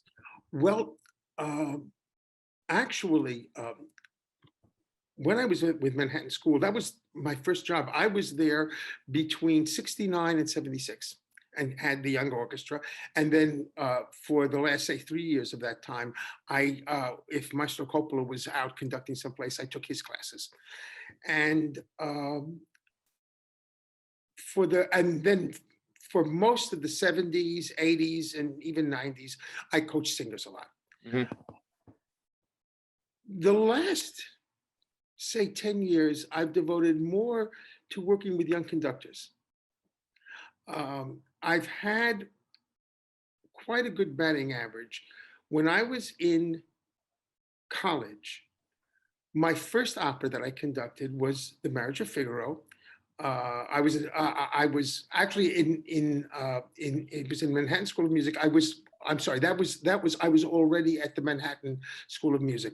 Well, actually, when I was with Manhattan School, that was my first job. I was there between 69 and 76 and had the young orchestra. And then for the last, say, 3 years of that time, if Maestro Coppola was out conducting someplace, I took his classes. And then for most of the 70s, 80s, and even 90s, I coached singers a lot. The last, say, 10 years, I've devoted more to working with young conductors. I've had quite a good batting average. When I was in college, my first opera that I conducted was The Marriage of Figaro. I was actually it was in Manhattan School of Music. I was already at the Manhattan School of Music,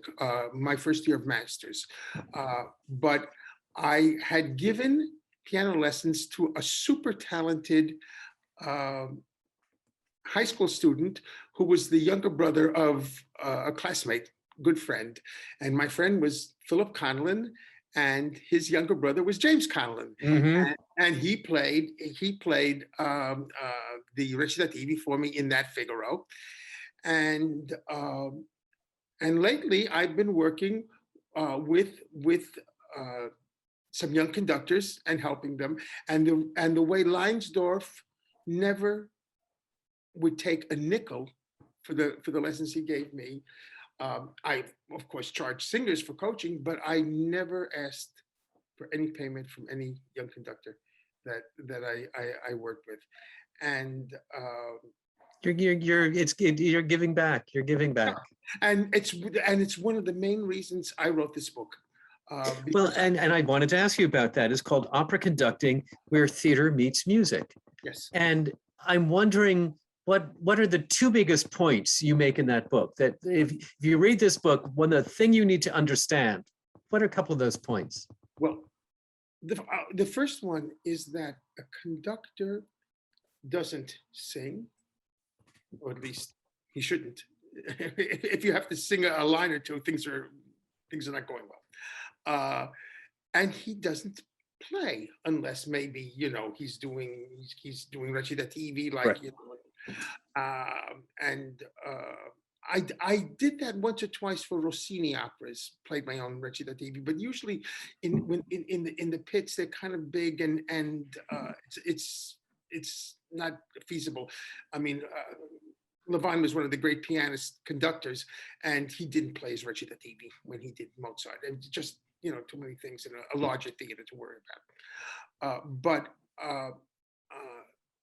my first year of master's. But I had given piano lessons to a super talented high school student who was the younger brother of a classmate, good friend. And my friend was Philip Conlon, and his younger brother was James Conlon. And he played the recitativi for me in that Figaro. And lately I've been working with some young conductors and helping them. And the way Leinsdorf never would take a nickel for the lessons he gave me. I, of course, charged singers for coaching, but I never asked for any payment from any young conductor that I worked with. And you're giving back. You're giving back. And it's one of the main reasons I wrote this book. Well, and I wanted to ask you about that. It's called Opera Conducting, Where Theater Meets Music. Yes. And I'm wondering, what are the two biggest points you make in that book? That if you read this book, the thing you need to understand, what are a couple of those points? Well, the first one is that a conductor doesn't sing, or at least he shouldn't. If you have to sing a line or two, things are not going well. And he doesn't play unless maybe he's doing recitativi, like right. I did that once or twice for Rossini operas, played my own recitativi, but usually in the pits they're kind of big and it's not feasible. I mean, Levine was one of the great pianist conductors, and he didn't play his recitativi when he did Mozart. And just too many things in a larger theater to worry about. But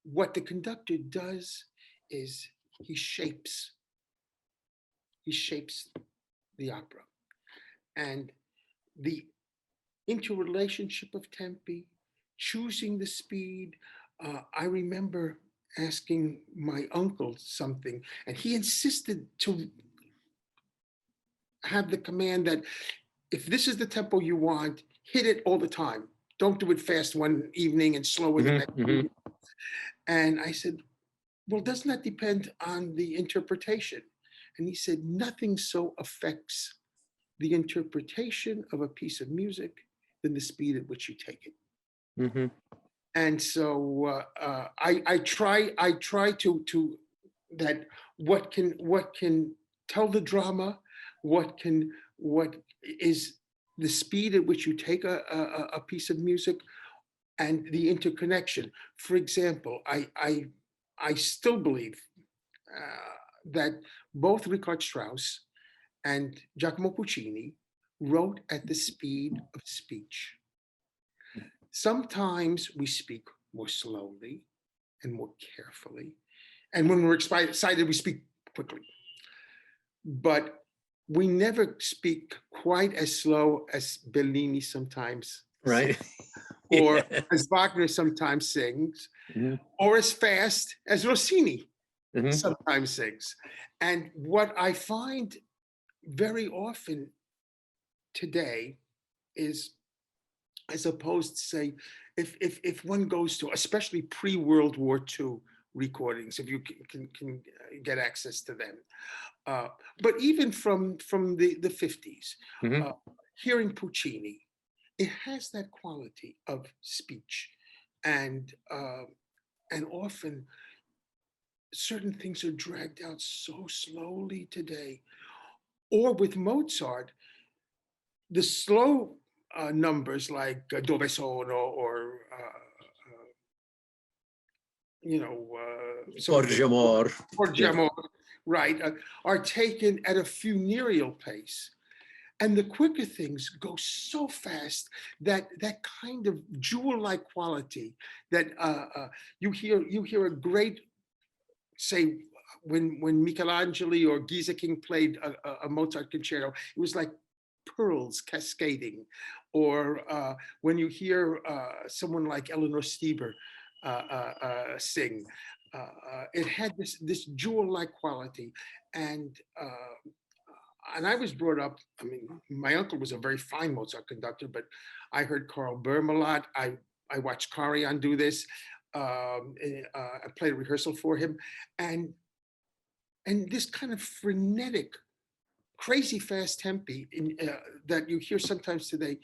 what the conductor does is he shapes the opera, and the interrelationship of tempi, choosing the speed. I remember asking my uncle something, and he insisted to have the command that if this is the tempo you want, hit it all the time. Don't do it fast one evening and slow the next evening. And I said, well, doesn't that depend on the interpretation? And he said, nothing so affects the interpretation of a piece of music than the speed at which you take it. And so I try to that what can tell the drama, what is the speed at which you take a piece of music, and the interconnection. For example, I still believe that both Richard Strauss and Giacomo Puccini wrote at the speed of speech. Sometimes we speak more slowly and more carefully. And when we're excited, we speak quickly. But we never speak quite as slow as Bellini sometimes Right. or Yeah. as Wagner sometimes sings, Mhm. or as fast as Rossini Mhm. sometimes sings. And what I find very often today is, as opposed to say, if one goes to, especially pre-World War II recordings, if you can get access to them, but even from the 50s, Mhm. hearing Puccini, it has that quality of speech, and often certain things are dragged out so slowly today. Or with Mozart, the slow numbers like Dove sono, or some of the Porge amor. Yeah. Porgiamo, right, are taken at a funereal pace. And the quicker things go so fast that that kind of jewel-like quality that you hear a great, say, when Michelangelo or Gieseking played a Mozart concerto, it was like pearls cascading. Or when you hear someone like Eleanor Stieber sing, it had this jewel-like quality. And I was brought up, I mean, my uncle was a very fine Mozart conductor, but I heard Carl Böhm a lot. I watched Karajan do this. I played a rehearsal for him. And this kind of frenetic, crazy fast tempi that you hear sometimes today,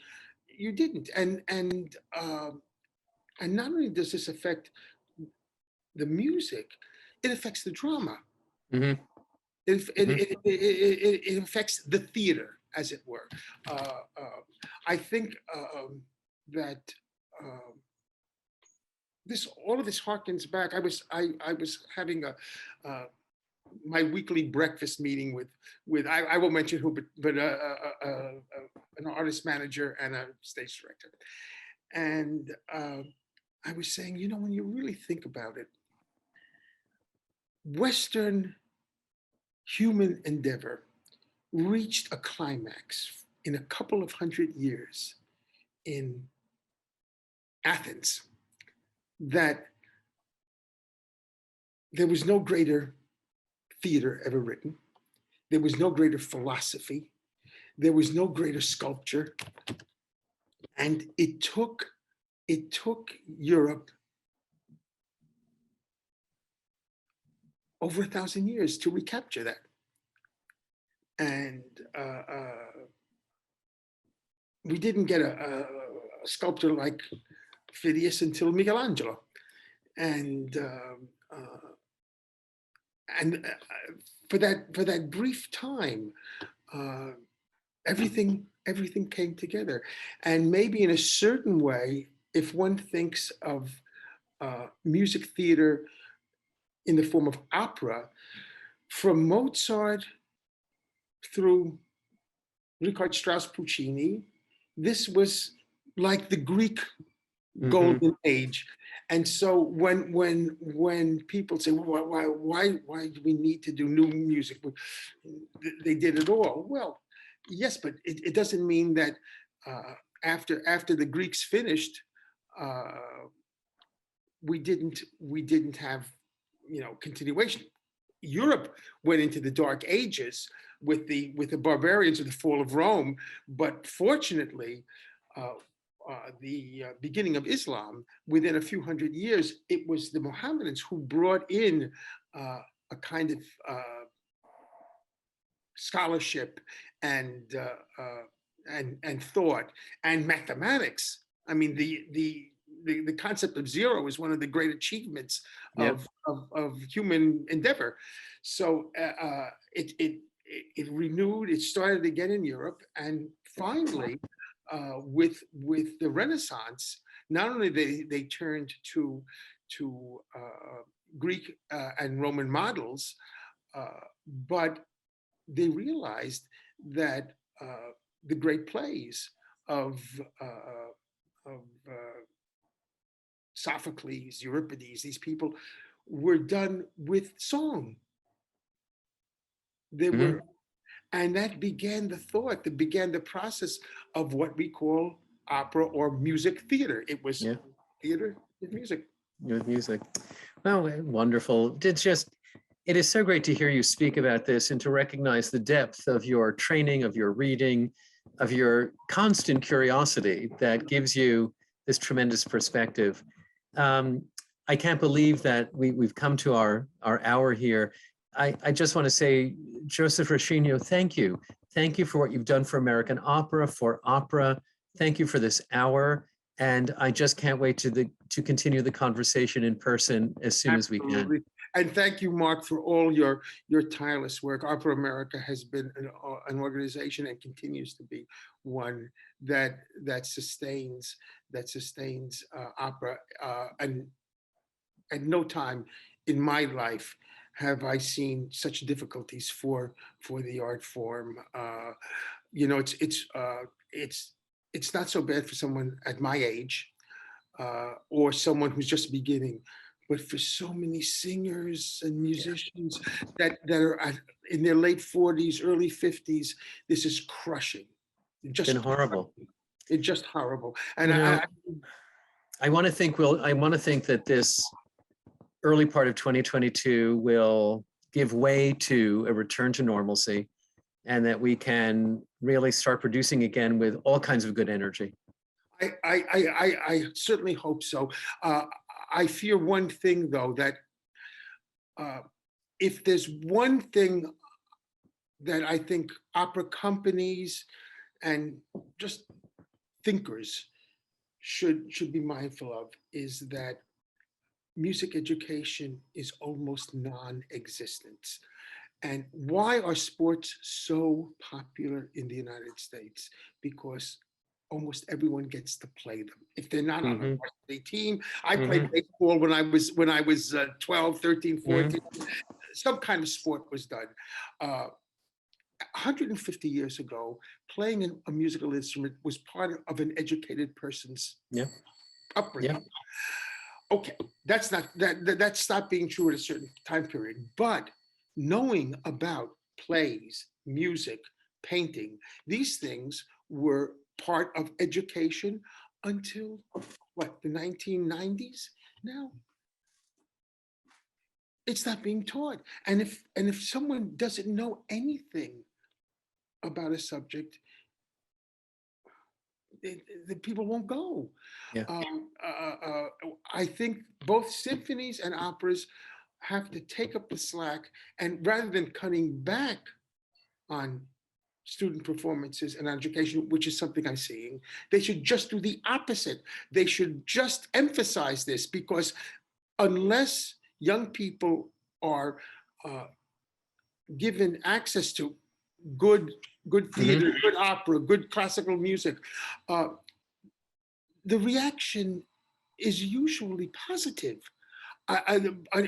you didn't. And not only does this affect the music, it affects the drama. Mhm. Mhm. It affects the theater, as it were. I think that uh, all of this harkens back. I was having a my weekly breakfast meeting with I won't mention who, but an artist manager and a stage director. And I was saying, when you really think about it, Western human endeavor reached a climax in a couple of 100 years in Athens, that there was no greater theater ever written. There was no greater philosophy. There was no greater sculpture. And it took Europe over 1,000 years to recapture that. And we didn't get a sculptor like Phidias until Michelangelo. And for that brief time, uh, everything came together. And maybe in a certain way, if one thinks of music theater in the form of opera, from Mozart through Richard Strauss, Puccini, this was like the Greek Mhm. golden age. And so when people say, well, why do we need to do new music? They did it all. Well, yes, but it doesn't mean that after the Greeks finished, uh, we didn't have continuation. Europe went into the Dark Ages with the barbarians of the fall of Rome, but fortunately, uh, the beginning of Islam, within a few hundred years, it was the Mohammedans who brought in a kind of scholarship and thought and mathematics. I mean, the concept of zero is one of the great achievements Yep. of human endeavor. So it renewed. It started again in Europe, and finally, with the Renaissance, not only they turned to Greek and Roman models, but they realized that the great plays of Sophocles, Euripides, these people were done with song. They Mhm. were, and that began the thought, that began the process of what we call opera or music theater. It was Yeah. theater with music. With music. Well, wonderful. It is so great to hear you speak about this and to recognize the depth of your training, of your reading, of your constant curiosity that gives you this tremendous perspective. I can't believe that we've come to our hour here. I just want to say, Joseph Rescigno, thank you. Thank you for what you've done for American opera, for opera. Thank you for this hour. And I just can't wait to continue the conversation in person as soon as we can. Absolutely. And thank you, Mark, for all your tireless work. Opera America has been an organization and continues to be one that sustains opera. And at no time in my life have I seen such difficulties for the art form. You know, it's not so bad for someone at my age or someone who's just beginning, but for so many singers and musicians that are in their late 40s, early 50s, this is crushing. It's been horrible. It's just horrible. And you know, I want to think that this early part of 2022 will give way to a return to normalcy, and that we can really start producing again with all kinds of good energy. I certainly hope so. I fear one thing, though, that if there's one thing that I think opera companies and just thinkers should be mindful of, is that music education is almost non-existent. And why are sports so popular in the United States? Because almost everyone gets to play them. If they're not on a varsity team, I played baseball when I was 12, 13, 14. Some kind of sport was done. 150 years ago, playing a musical instrument was part of an educated person's upbringing. Okay, that's stopped being true at a certain time period. But knowing about plays, music, painting, these things were part of education until what, the 1990s? Now it's not being taught. And if someone doesn't know anything about a subject, the people won't go. I think both symphonies and operas have to take up the slack, and rather than cutting back on student performances and education, which is something I'm seeing, they should just do the opposite. They should just emphasize this, because unless young people are given access to good theater, good opera, good classical music, the reaction is usually positive.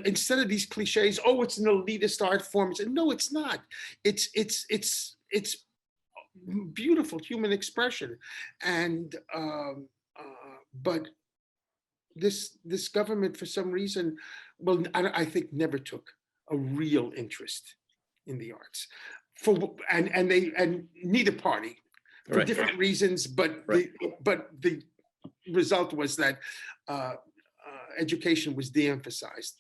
Instead of these cliches, oh, it's an elitist art form. No, it's not. It's beautiful human expression, and but this government, for some reason, well, I think never took a real interest in the arts. And neither party, for different reasons, but the result was that education was de-emphasized.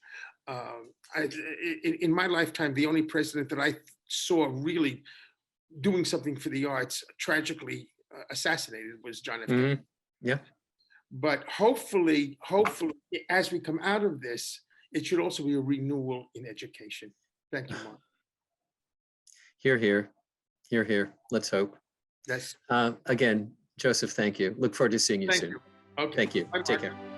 In my lifetime, the only president that I saw really doing something for the arts, tragically assassinated, was John F. Kennedy. Yeah. But hopefully, as we come out of this, it should also be a renewal in education. Thank you, Mark. Hear, hear. Hear, hear. Let's hope. Yes. Again, Joseph, thank you. Look forward to seeing you soon. You. Okay. Thank you. Bye-bye. Take care.